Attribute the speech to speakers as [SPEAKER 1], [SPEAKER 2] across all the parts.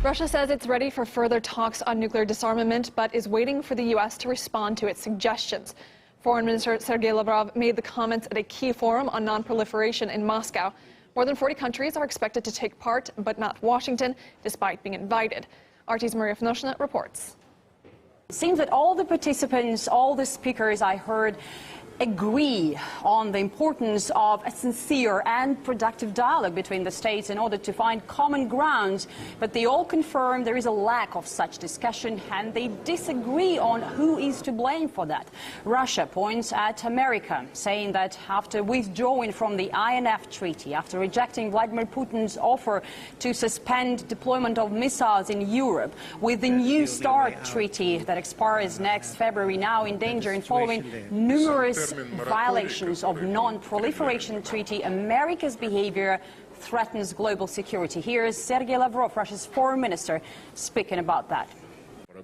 [SPEAKER 1] Russia says it's ready for further talks on nuclear disarmament, but is waiting for the U.S. to respond to its suggestions. Foreign Minister Sergei Lavrov made the comments at a key forum on non-proliferation in Moscow. More than 40 countries are expected to take part, but not Washington, despite being invited. RT's Maria Fnoshna reports.
[SPEAKER 2] It seems that all the participants, all the speakers I heard, agree on the importance of a sincere and productive dialogue between the states in order to find common grounds, but they all confirm there is a lack of such discussion and they disagree on who is to blame for that. Russia points at America, saying that after withdrawing from the INF treaty, after rejecting Vladimir Putin's offer to suspend deployment of missiles in Europe, with the New START treaty that expires next February now in danger and following numerous violations of non-proliferation treaty, America's behavior threatens global security. Here's Sergei Lavrov, Russia's foreign minister, speaking about that.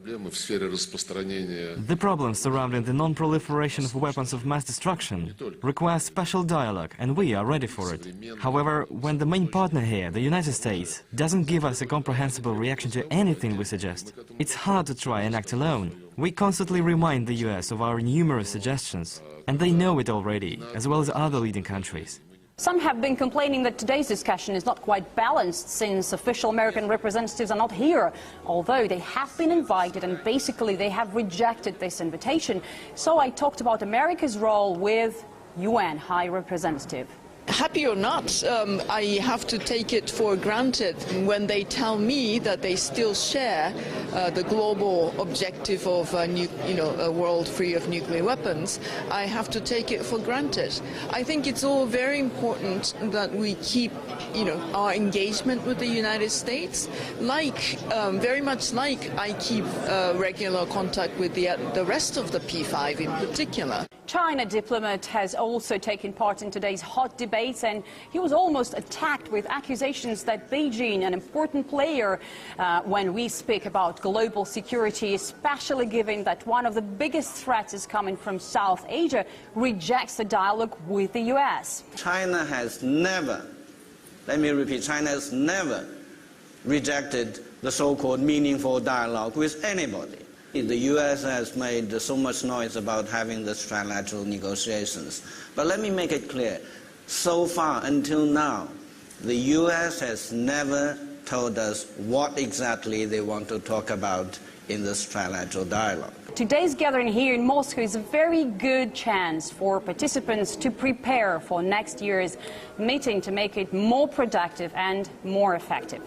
[SPEAKER 3] The problems surrounding the non-proliferation of weapons of mass destruction require special dialogue, and we are ready for it. However, when the main partner here, the United States, doesn't give us a comprehensible reaction to anything we suggest, it's hard to try and act alone. We constantly remind the US of our numerous suggestions, and they know it already, as well as other leading countries.
[SPEAKER 2] Some have been complaining that today's discussion is not quite balanced since official American representatives are not here, although they have been invited and basically they have rejected this invitation. So I talked about America's role with UN High Representative.
[SPEAKER 4] Happy or not, I have to take it for granted when they tell me that they still share the global objective of a world free of nuclear weapons. I have to take it for granted. I think it's all very important that we keep our engagement with the United States, very much like I keep regular contact with the rest of the P5 in particular.
[SPEAKER 2] China diplomat has also taken part in today's hot debates, and he was almost attacked with accusations that Beijing, an important player when we speak about global security, especially given that one of the biggest threats is coming from South Asia, rejects the dialogue with the US.
[SPEAKER 5] China has never, let me repeat, China has never rejected the so-called meaningful dialogue with anybody. The U.S. has made so much noise about having the trilateral negotiations. But let me make it clear, so far until now, the U.S. has never told us what exactly they want to talk about in this trilateral dialogue.
[SPEAKER 2] Today's gathering here in Moscow is a very good chance for participants to prepare for next year's meeting to make it more productive and more effective.